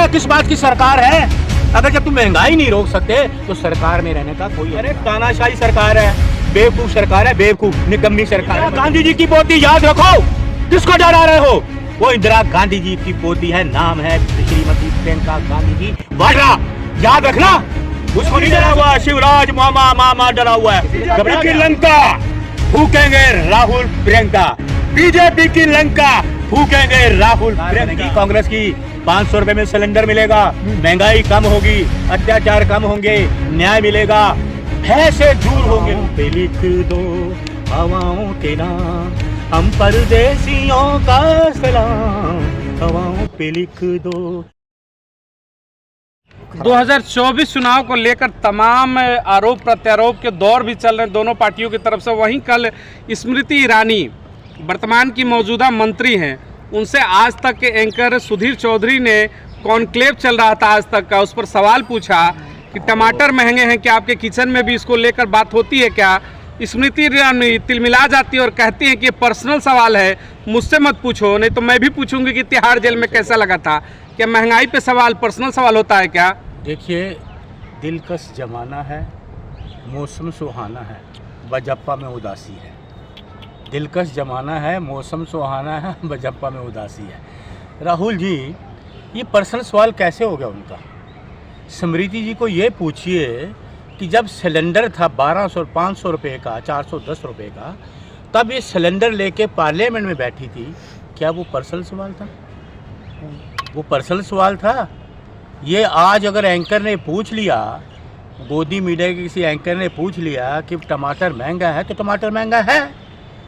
है, किस बात की सरकार है? अगर जब तुम महंगाई नहीं रोक सकते तो सरकार में रहने का कोई, अरे तानाशाही सरकार है, बेवकूफ सरकार है, बेवकूफ निकम्मी सरकार है। गांधी जी की पोती याद रखो, किसको डरा रहे हो? वो इंदिरा गांधी जी की पोती है, नाम है श्रीमती प्रियंका गांधी जी वाड्रा, याद रखना। उसको नहीं डरा हुआ, शिवराज मामा डरा हुआ है। घबरा की लंका फूकेंगे राहुल प्रियंका, बीजेपी की लंका फूकेंगे राहुल प्रियंका। कांग्रेस की 500 रुपए में सिलेंडर मिलेगा, महंगाई कम होगी, अत्याचार कम होंगे, न्याय मिलेगा, भय से दूर होंगे। पे लिख दो हवाओं के नाम, हम परदेसियों का सलाम, हवाओं पे लिख दो। 2024 चुनाव को लेकर तमाम आरोप प्रत्यारोप के दौर भी चल रहे हैं दोनों पार्टियों की तरफ से। वहीं कल स्मृति ईरानी वर्तमान की मौजूदा मंत्री हैं, उनसे आज तक के एंकर सुधीर चौधरी ने कॉन्क्लेव चल रहा था आज तक का, उस पर सवाल पूछा कि टमाटर महंगे हैं क्या, आपके किचन में भी इसको लेकर बात होती है क्या? स्मृति ईरानी तिलमिला जाती है और कहती हैं कि ये पर्सनल सवाल है, मुझसे मत पूछो, नहीं तो मैं भी पूछूंगी कि तिहाड़ जेल में कैसा लगा था। क्या महंगाई पे सवाल पर्सनल सवाल होता है क्या? देखिए, दिलकश जमाना है, मौसम सुहाना है, बजप्पा में उदासी है। दिलकश जमाना है, मौसम सुहाना है, बजप्पा में उदासी है। राहुल जी, ये पर्सनल सवाल कैसे हो गया उनका? स्मृति जी को ये पूछिए कि जब सिलेंडर था 1200 500 रुपये का, 410 रुपये का, तब ये सिलेंडर लेके पार्लियामेंट में बैठी थी, क्या वो पर्सनल सवाल था? वो पर्सनल सवाल था? ये आज अगर एंकर ने पूछ लिया, गोदी मीडिया के किसी एंकर ने पूछ लिया कि टमाटर महंगा है, तो टमाटर महंगा है,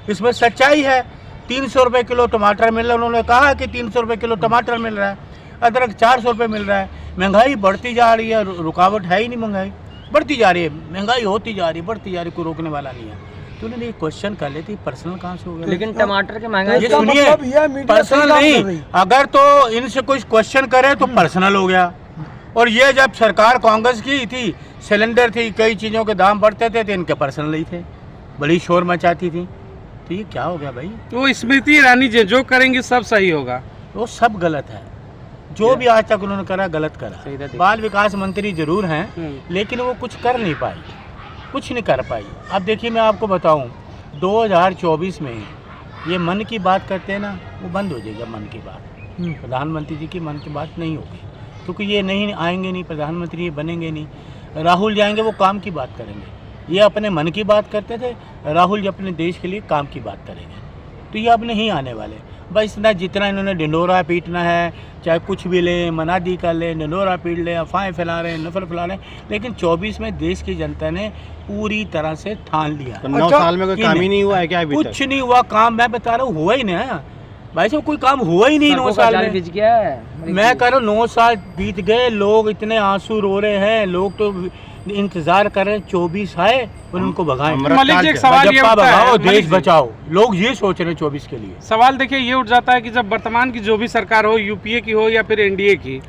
इसमें सच्चाई है। 300 रुपये किलो टमाटर मिल रहा है, उन्होंने कहा कि 300 रुपये किलो टमाटर मिल रहा है, अदरक 400 रुपये मिल रहा है। महंगाई बढ़ती जा रही है, रुकावट है ही नहीं, महंगाई बढ़ती जा रही है, महंगाई होती जा रही है, बढ़ती जा रही है, कोई रोकने वाला नहीं है। तो उन्होंने क्वेश्चन कर लेती पर्सनल कहाँ से हो गया? लेकिन टमाटर के महंगाई, ये सुनिए, पर्सनल नहीं, अगर तो इनसे कुछ क्वेश्चन करे तो पर्सनल हो गया। और ये जब सरकार कांग्रेस की थी, सिलेंडर थी, कई चीज़ों के दाम बढ़ते थे, तो इनके पर्सनल ही थे, बड़ी शोर मचाती थी। तो ये क्या हो गया भाई? वो स्मृति ईरानी जी जो करेंगी सब सही होगा, वो सब गलत है, जो भी आज तक उन्होंने करा गलत करा। बाल विकास मंत्री जरूर हैं, लेकिन वो कुछ कर नहीं पाई, कुछ नहीं कर पाई। अब देखिए, मैं आपको बताऊं, 2024 में ये मन की बात करते हैं ना, वो बंद हो जाएगा मन की बात। प्रधानमंत्री जी की मन की बात नहीं होगी, क्योंकि ये नहीं आएंगे, नहीं प्रधानमंत्री, ये बनेंगे नहीं। राहुल जाएंगे, वो काम की बात करेंगे। ये अपने मन की बात करते थे, राहुल जी अपने देश के लिए काम की बात करेंगे। तो ये अब नहीं आने वाले। बस इतना जितना इन्होंने ढिंडोरा पीटना है, चाहे कुछ भी लें, मनादी कर लें, ढिंडोरा पीट लें, अफवाहें फैला रहे हैं, नफरत फैला रहे हैं, लेकिन 24 में देश की जनता ने पूरी तरह से ठान लिया। तो 9 साल में कोई काम ही नहीं हुआ है क्या? कुछ नहीं हुआ काम, मैं बता रहा हूँ, हुआ ही नहीं भाई साहब, कोई काम हुआ ही नहीं 9 साल में। मैं कह रहा हूँ 9 साल बीत गए, लोग इतने आंसू रो रहे हैं, लोग तो इंतजार कर रहे हैं 24 आए और उनको भगाएं। मलिक जी, एक सवाल ये उठता है, देश बचाओ, लोग ये सोच रहे हैं 24 के लिए। सवाल देखिए ये उठ जाता है कि जब वर्तमान की जो भी सरकार हो, यूपीए की हो या फिर एनडीए की,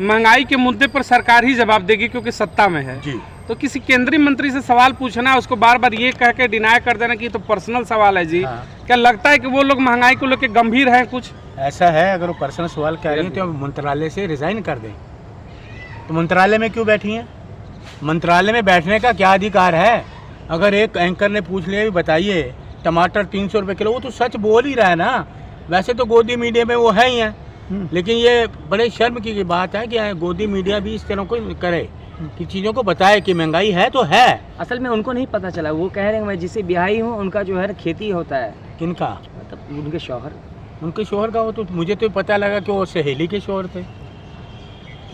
महंगाई के मुद्दे पर सरकार ही जवाब देगी क्योंकि सत्ता में है जी। तो किसी केंद्रीय मंत्री से सवाल पूछना, उसको बार बार ये कह के डिनाई कर देना कि ये तो पर्सनल सवाल है जी। क्या लगता है कि वो लोग महंगाई को लेकर गंभीर हैं? कुछ ऐसा है, अगर वो पर्सनल सवाल कह रही है तो मंत्रालय से रिजाइन कर दें। तो मंत्रालय में क्यों बैठी हैं? मंत्रालय में बैठने का क्या अधिकार है? अगर एक एंकर ने पूछ लिया, बताइए टमाटर 300 रुपये किलो, वो तो सच बोल ही रहा है ना। वैसे तो गोदी मीडिया में वो है ही है, लेकिन ये बड़े शर्म की बात है कि गोदी मीडिया भी इस तरह को करे कि चीज़ों को बताए कि महंगाई है तो है। असल में उनको नहीं पता चला, वो कह रहे हैं मैं जिससे ब्याही हूँ उनका जो है खेती होता है। किनका? मतलब उनके शौहर, उनके शोहर का। वो तो मुझे तो पता लगा कि वो सहेली के शोहर थे,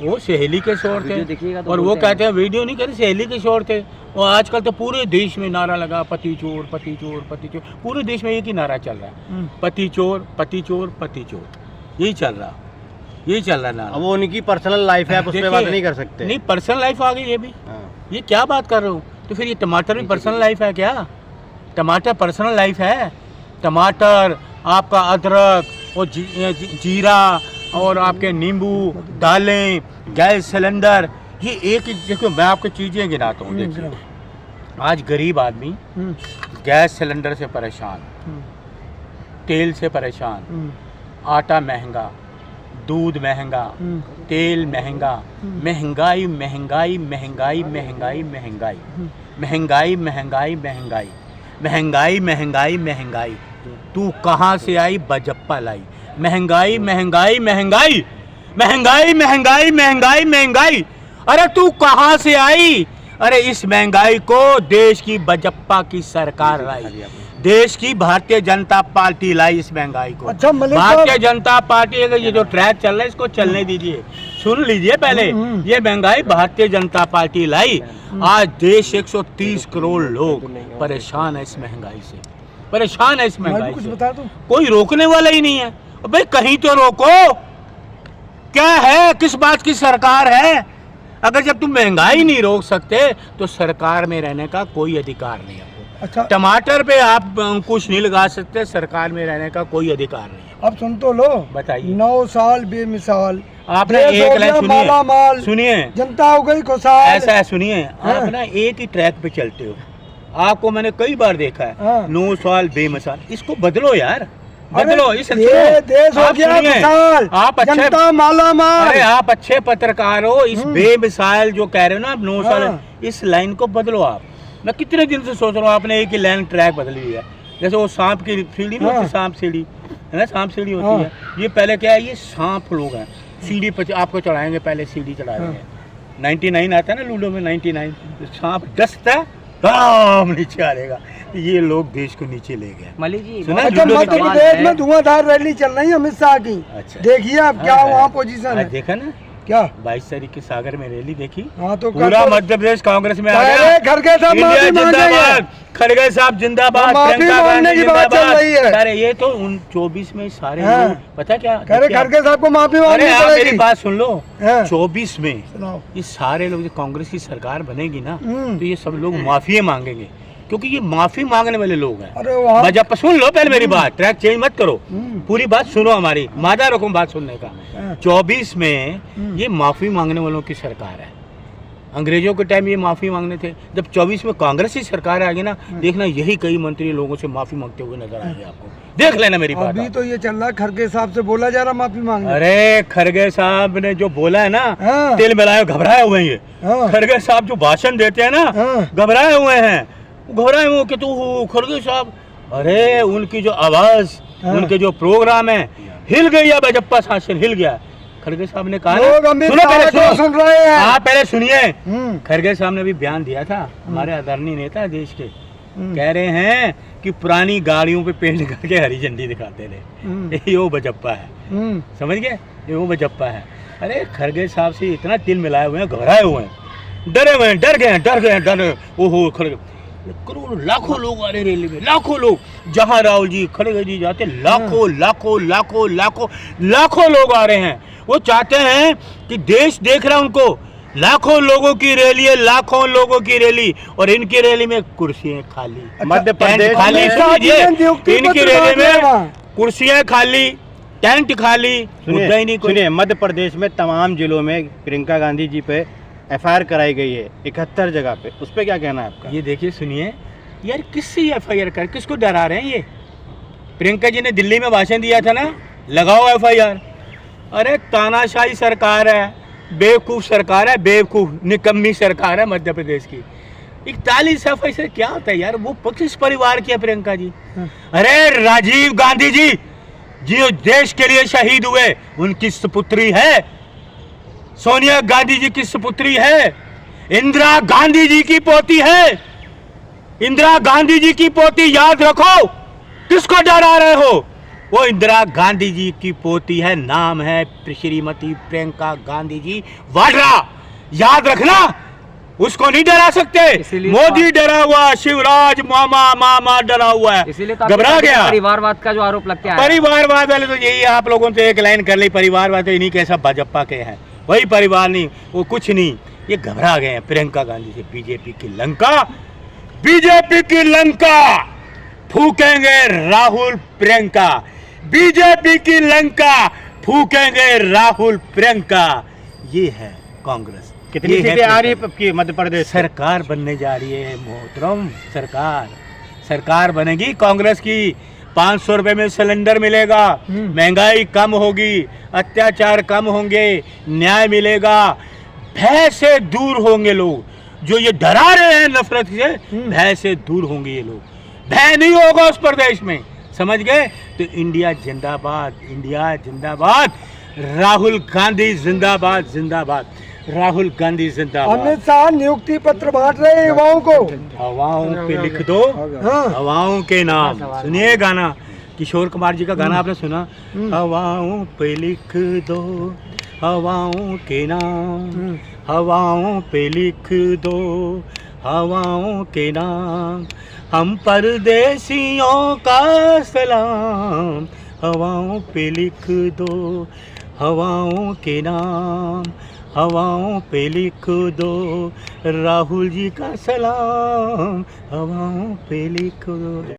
वो सहेली के शोहर थे। तो और वो कहते हैं वीडियो नहीं कहते, सहेली के शोहर थे। और आजकल तो पूरे देश में नारा लगा, पति चोर पति चोर पति चोर। पूरे देश में एक ही नारा चल रहा है, पति चोर पति चोर पति चोर, यही चल रहा, यही चल रहा नारा। अब वो उनकी पर्सनल लाइफ है, आप उस पर बात नहीं कर सकते। नहीं, पर्सनल लाइफ आ गई ये भी। ये क्या बात कर रहे हो? तो फिर ये टमाटर भी पर्सनल लाइफ है क्या? टमाटर पर्सनल लाइफ है? टमाटर, आपका अदरक और जीरा और आपके नींबू, दालें, गैस सिलेंडर, ये एक देखो मैं आपको चीज़ें गिनाता हूँ। देखिए, आज गरीब आदमी गैस सिलेंडर से परेशान, तेल से परेशान, आटा महंगा, दूध महंगा, तेल महंगा, महंगाई महंगाई महंगाई महंगाई महंगाई महंगाई महंगाई महंगाई महंगाई महंगाई महंगाई। तू कहाँ से आई बजप्पा लाई। महंगाई महंगाई महंगाई महंगाई महंगाई महंगाई महंगाई। अरे तू कहाँ से आई। अरे इस महंगाई को देश की बजप्पा की सरकार लाई, देश की भारतीय जनता पार्टी लाई इस महंगाई को। अच्छा मलिक भारतीय जनता पार्टी, अगर ये जो ट्रैक चल रहा है इसको चलने दीजिए, सुन लीजिए पहले। ये महंगाई भारतीय जनता पार्टी लाई। आज देश 130 करोड़ लोग परेशान है इस महंगाई से, परेशान है इस महंगाई कुछ से। बता दूं? कोई रोकने वाला ही नहीं है। भाई कहीं तो रोको, क्या है, किस बात की सरकार है। अगर जब तुम महंगाई नहीं रोक सकते तो सरकार में रहने का कोई अधिकार नहीं है। अच्छा टमाटर पे आप अंकुश नहीं लगा सकते, सरकार में रहने का कोई अधिकार नहीं है। अब सुन तो लो, बताइए। 9 साल बेमिसाल, आपने देश हो एक लाइन गया सुनिए, मालामाल, सुनिए, जनता हो गई खुशहाल। ऐसा है, सुनिए। आप ना एक ही ट्रैक पे चलते हो, आपको मैंने कई बार देखा है। हाँ। 9 साल बेमिसाल, इसको बदलो यार, बदलो। इस ये देश हो आप गया सुनिए, खुशहाल, आप अच्छे, जनता मालामाल। अरे आप अच्छे पत्रकार हो, इस बेमिसाल जो कह रहे हो ना आप 9 साल, हाँ। इस लाइन को बदलो आप। मैं कितने दिन से सोच रहा हूँ, आपने एक ही लाइन ट्रैक बदली है। जैसे वो सांप की सीढ़ी नहीं होती, सांप सीढ़ी है ना, सांप सीढ़ी होती है। ये पहले क्या है, ये सांप लोग हैं, सीढ़ी पर आपको चढ़ाएंगे, पहले सीढ़ी चढ़ाएंगे। 99 आता है ना लूडो में, 99 सांप डसता है, राम नीचे आएगा। ये लोग देश को नीचे ले गए। मलिक जी सुना? अच्छा लूडो मध्य की प्रदेश में धुआंधार रैली चल रही है अमित शाह की। अच्छा। देखिए अब क्या हाँ, वहाँ पोजीशन आज है। देखा ना, क्या 22 तारीख की सागर में रैली देखी। हाँ तो पूरा मध्य प्रदेश कांग्रेस में आ गया। अरे खड़गे साहब इंडिया माफी मांगेंगे। जिंदाबाद, खड़गे साहब जिंदाबाद, माफी प्रियंका मांगने गांधी की बात चल जिंदाबाद। रही है। अरे ये तो उन 24 में सारे हाँ। लोग, पता क्या, कह रहे देखिए आप- खड़गे साहब को माफी मांगनी अरे आप मेरी पड़ेगी। बात सुन लो। हाँ। 24 में सुनाओ। ये सारे लोग, जो कांग्रेस की सरकार बनेगी ना, हम्म। तो ये सब लोग माफी मांगेंगे, क्योंकि ये माफी मांगने वाले लोग हैं। अरे वहाँ बजप्पा, सुन लो पहले मेरी बात, ट्रैक चेंज मत करो, हम्म। पूरी बात सुनो हमारी, मादा रखो बात सुनने का। हाँ। 24 में ये माफी मांगने वालों की सरकार है। अंग्रेजों के टाइम ये माफी मांगने थे, जब 24 में कांग्रेस की सरकार आ गई ना, देखना यही कई मंत्री लोगों से माफी मांगते हुए नजर आएंगे आपको, देख लेना मेरी बात। अभी तो ये चल रहा है खड़गे साहब से बोला जा रहा माफी मांगने। अरे खड़गे साहब ने जो बोला है ना, हाँ। तिल मिलाए घबराए हुए हैं ये। हाँ। खड़गे साहब जो भाषण देते हैं ना, हाँ। घबराए हुए हैं, घबराए हुए कि तू खड़गे साहब। अरे उनकी जो आवाज, हाँ। उनके जो प्रोग्राम है, हिल गई है बजप्पा शासन, हिल गया। खड़गे साहब ने कहा ना, लोग अमित सुनो शाह पहले, को सुन रहे हैं। आप पहले सुनिए। हम्म। खड़गे साहब ने भी बयान दिया था, हमारे आदरणीय नेता देश के, कह रहे हैं कि पुरानी गाड़ियों पे पेंट करके हरी झंडी दिखाते रहे, ये वो बजप्पा है। हम्म। समझ गए, ये वो बजप्पा है। अरे खड़गे साहब से इतना तिल मिलाए हुए हैं, घबराए हुए हैं, डरे हुए हैं, डर गए। ओहो खड़गे, करोड़ों लाखों लोग आ रहे रैली में, लाखों लोग, जहां राहुल जी खड़गे जी जाते, लाखों लाखों लाखों लाखों लाखों लोग आ रहे हैं। वो चाहते हैं कि देश देख रहा है उनको, लाखों लोगों की रैली है, लाखों लोगों की रैली, और इनकी रैली में कुर्सियां खाली। मध्य टेंट प्रदेश खाली, में- सुन लीजिए, नियुक्ति इनकी पत्र रैली बांट रहे हैं में वहाँ। कुर्सियां खाली, टेंट खाली, मुद्दा ही नहीं कोई। सुनिए, मध्य प्रदेश में तमाम जिलों में प्रियंका गांधी जी पे FIR कराई गई है 71 जगह पे, उस पर क्या कहना है आपका? ये देखिए, सुनिए यार, किससे FIR कर, किसको डरा रहे हैं ये। प्रियंका जी ने दिल्ली में भाषण दिया था ना, लगाओ FIR। अरे तानाशाही सरकार है, बेवकूफ़ सरकार है, बेवकूफ़ निकम्मी सरकार है मध्य प्रदेश की। 41 FIR क्या होता है यार, वो किस परिवार की है प्रियंका जी? अरे राजीव गांधी जी जो देश के लिए शहीद हुए, उनकी सुपुत्री है। सोनिया गांधी जी की सुपुत्री है, इंदिरा गांधी जी की पोती है, इंदिरा गांधी जी की पोती, याद रखो। किसको डरा रहे हो? वो इंदिरा गांधी जी की पोती है, नाम है श्रीमती प्रियंका गांधी जी वाड्रा, याद रखना। उसको नहीं डरा सकते। मोदी डरा हुआ, शिवराज मामा डरा हुआ है, इसीलिए तो घबरा गया। परिवारवाद का जो आरोप लगता है, परिवारवाद वाले तो यही, आप लोगों से एक लाइन कर ली, परिवारवाद तो इन्हीं के सब भाजपा के हैं, वही परिवार नहीं, वो कुछ नहीं, ये घबरा गए हैं प्रियंका गांधी से। बीजेपी की लंका फूकेंगे राहुल प्रियंका, बीजेपी की लंका फूकेंगे राहुल प्रियंका। ये है कांग्रेस। कितनी ये है सीटें आ रही है प्रियंका। आपकी मध्य प्रदेश से? सरकार बनने जा रही है मोहतरम, सरकार बनेगी कांग्रेस की। 500 रुपए में सिलेंडर मिलेगा, महंगाई कम होगी, अत्याचार कम होंगे, न्याय मिलेगा, भय से दूर होंगे लोग। जो ये डरा रहे हैं नफरत से, भय से दूर होंगे ये लोग। भय नहीं होगा उस प्रदेश में, समझ गए? तो इंडिया जिंदाबाद, इंडिया जिंदाबाद, राहुल गांधी जिंदाबाद, जिंदाबाद, राहुल गांधी जिंदाबाद। अमित शाह नियुक्ति पत्र बांट रहे हैं युवाओं को। हवाओं पे लिख दो, हवाओं के नाम। सुनिए गाना, किशोर कुमार जी का गाना आपने सुना? हवाओं पे लिख दो हवाओं के नाम, हवाओं पे लिख दो हवाओं के नाम, हम परदेसियों का सलाम, हवाओं पे लिख दो हवाओं के नाम, हवाओं पे लिख दो राहुल जी का सलाम, हवाओं पे लिख दो।